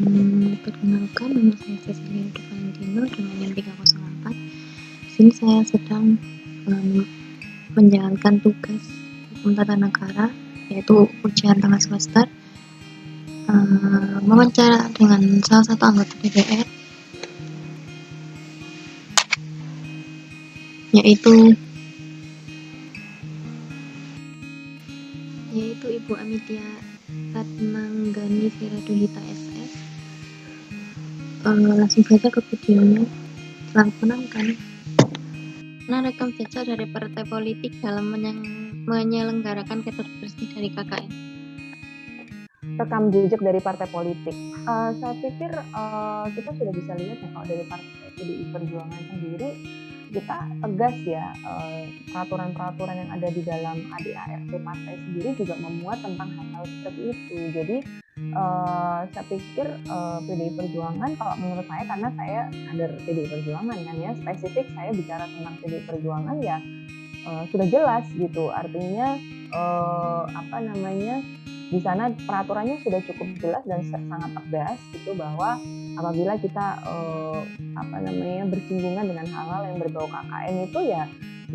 Perkenalkan, nama saya Cecilia De Valentino dengan NIM 308. Di sini saya sedang menjalankan tugas hukum tata negara, yaitu ujian tengah semester, wawancara dengan salah satu anggota DPR, yaitu Ibu Amitia Ratnanggani Viraduhita SS. Langsung saja ke videonya. Selamat menonton. Nah, rekam jejak dari partai politik dalam menyelenggarakan kader bersih dari KKN. Rekam jejak dari partai politik. Saya pikir kita sudah bisa lihat ya, kalau dari partai PDI Perjuangan sendiri, kita tegas ya, peraturan-peraturan yang ada di dalam ADART partai sendiri juga memuat tentang hal-hal seperti itu. Jadi saya pikir PDI Perjuangan, kalau menurut saya, karena saya kader PDI Perjuangan kan ya, spesifik saya bicara tentang PDI Perjuangan ya, sudah jelas gitu. Artinya di sana peraturannya sudah cukup jelas dan sangat tegas gitu, bahwa apabila kita bersinggungan dengan hal-hal yang berbau KKN itu ya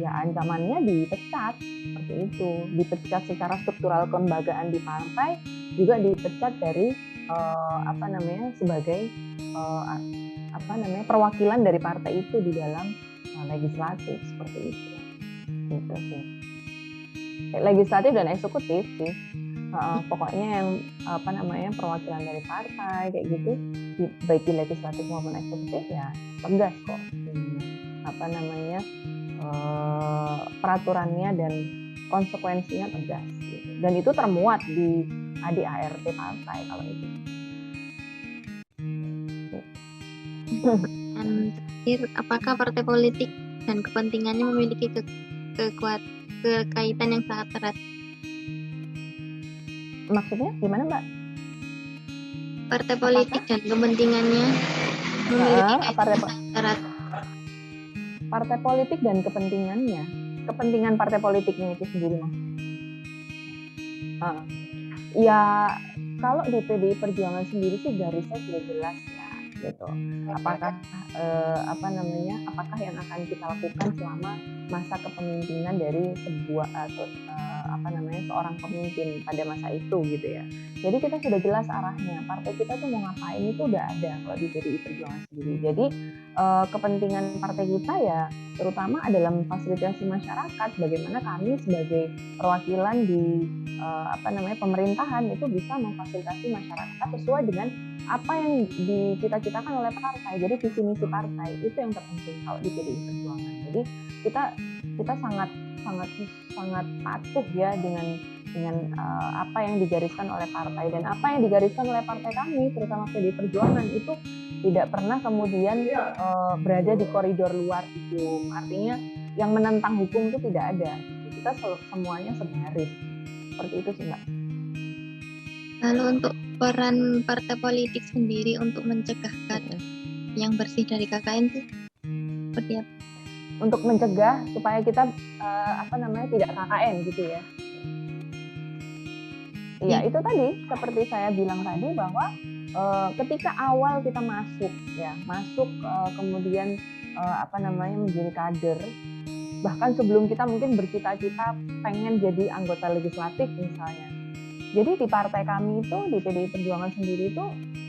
ancamannya dipecat, seperti itu. Dipecat secara struktural kelembagaan di partai, juga dipecat dari sebagai perwakilan dari partai itu di dalam legislatif, seperti itu. Gitu sih. Legislatif dan eksekutif sih. Pokoknya yang perwakilan dari partai kayak gitu, baik di legislatif maupun eksekutif ya tegas kok peraturannya dan konsekuensinya tegas gitu. Dan itu termuat di ADART partai kalau itu. Dan terakhir, apakah partai politik dan kepentingannya memiliki kekaitan yang sangat erat? Maksudnya gimana, Mbak? Partai politik dan kepentingannya memiliki kaitan yang sangat erat. Partai politik dan kepentingannya, kepentingan partai politiknya itu sendiri maksudnya. Ya kalau di PDI Perjuangan sendiri sih garisnya sudah jelas ya gitu. Apakah apakah yang akan kita lakukan selama masa kepemimpinan dari sebuah seorang pemimpin pada masa itu gitu ya. Jadi kita sudah jelas arahnya, partai kita tuh mau ngapain itu udah ada kalau di PDI Perjuangan sendiri. Jadi kepentingan partai kita ya terutama adalah memfasilitasi masyarakat, bagaimana kami sebagai perwakilan di pemerintahan itu bisa memfasilitasi masyarakat sesuai dengan apa yang dicita-citakan oleh partai. Jadi visi misi partai itu yang terpenting kalau di PDI Perjuangan. Jadi kita sangat patuh ya dengan apa yang digariskan oleh partai, dan apa yang digariskan oleh partai kami terutama PDI Perjuangan itu tidak pernah kemudian berada di koridor luar hukum. Artinya yang menentang hukum itu tidak ada. Kita semuanya segaris. Seperti itu sih, Mbak. Lalu untuk peran partai politik sendiri untuk mencegah kader yang bersih dari KKN itu seperti apa? Untuk mencegah supaya kita tidak KKN gitu ya. Iya, itu tadi seperti saya bilang tadi bahwa ketika awal kita masuk kemudian menjadi kader, bahkan sebelum kita mungkin bercita-cita pengen jadi anggota legislatif misalnya. Jadi di partai kami itu, di PDI Perjuangan sendiri itu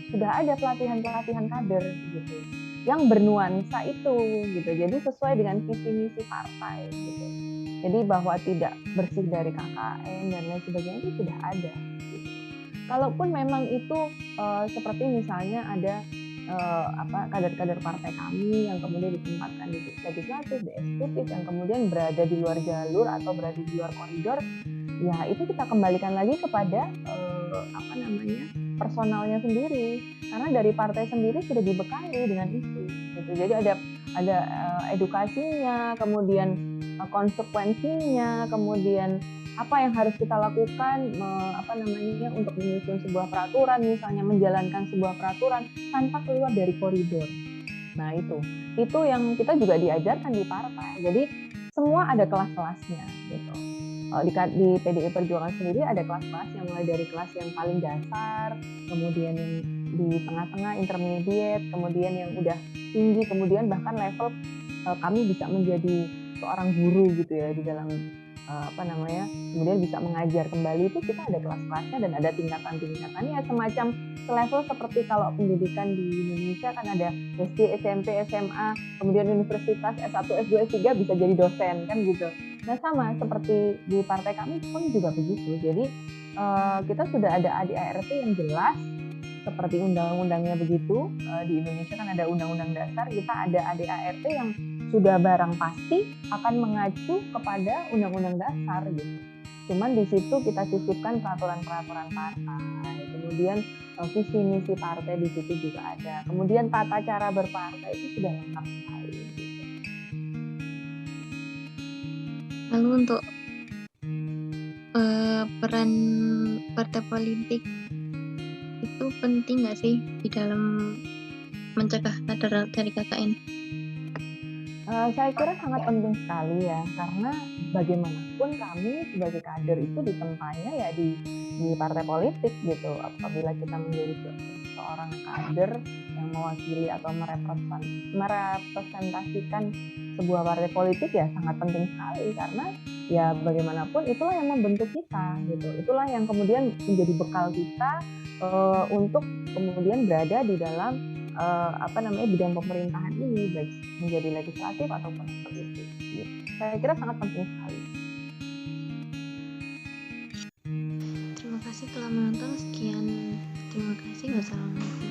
sudah ada pelatihan-pelatihan kader gitu, yang bernuansa itu gitu. Jadi sesuai dengan visi misi partai gitu. Jadi bahwa tidak bersih dari KKN dan lain sebagainya itu sudah ada. Gitu. Kalaupun memang itu seperti misalnya ada kader-kader partai kami yang kemudian ditempatkan di legislatif, di eksekutif, yang kemudian berada di luar jalur atau berada di luar koridor, ya itu kita kembalikan lagi kepada personalnya sendiri, karena dari partai sendiri sudah dibekali dengan itu gitu. Jadi ada edukasinya, kemudian konsekuensinya, kemudian apa yang harus kita lakukan untuk menyusun sebuah peraturan, misalnya menjalankan sebuah peraturan tanpa keluar dari koridor. Nah itu yang kita juga diajarkan di partai. Jadi semua ada kelas-kelasnya gitu. Di PDI Perjuangan sendiri ada kelas-kelas yang mulai dari kelas yang paling dasar, kemudian yang di tengah-tengah, intermediate, kemudian yang udah tinggi, kemudian bahkan level, kami bisa menjadi seorang guru gitu ya di dalam, apa namanya, kemudian bisa mengajar kembali itu kita ada kelas-kelasnya dan ada tingkatan-tingkatannya semacam selevel seperti kalau pendidikan di Indonesia kan ada SD, SMP, SMA, kemudian universitas S1, S2, S3 bisa jadi dosen kan gitu. Nah sama seperti di partai kami pun juga begitu. Jadi, kita sudah ada ADART yang jelas seperti undang-undangnya begitu, di Indonesia kan ada undang-undang dasar, kita ada ADART yang sudah barang pasti akan mengacu kepada undang-undang dasar gitu. Cuman di situ kita sisipkan peraturan-peraturan partai, kemudian, visi misi partai di situ juga ada, kemudian tata cara berpartai itu sudah lengkap sekali gitu. Lalu untuk peran partai politik itu penting nggak sih di dalam mencegah kader dari KKN? Saya kira sangat penting sekali ya, karena bagaimanapun kami sebagai kader itu ditempatnya ya di partai politik gitu. Apabila kita menjadi seorang kader yang mewakili atau merepresentasikan sebuah partai politik ya sangat penting sekali karena ya bagaimanapun itulah yang membentuk kita gitu. Itulah yang kemudian menjadi bekal kita, untuk kemudian berada di dalam apa namanya, bidang pemerintahan ini, baik menjadi legislatif ataupun eksekutif, gitu. Saya kira sangat penting sekali. Terima kasih telah menonton. Sekian. Terima kasih. Wassalamualaikum.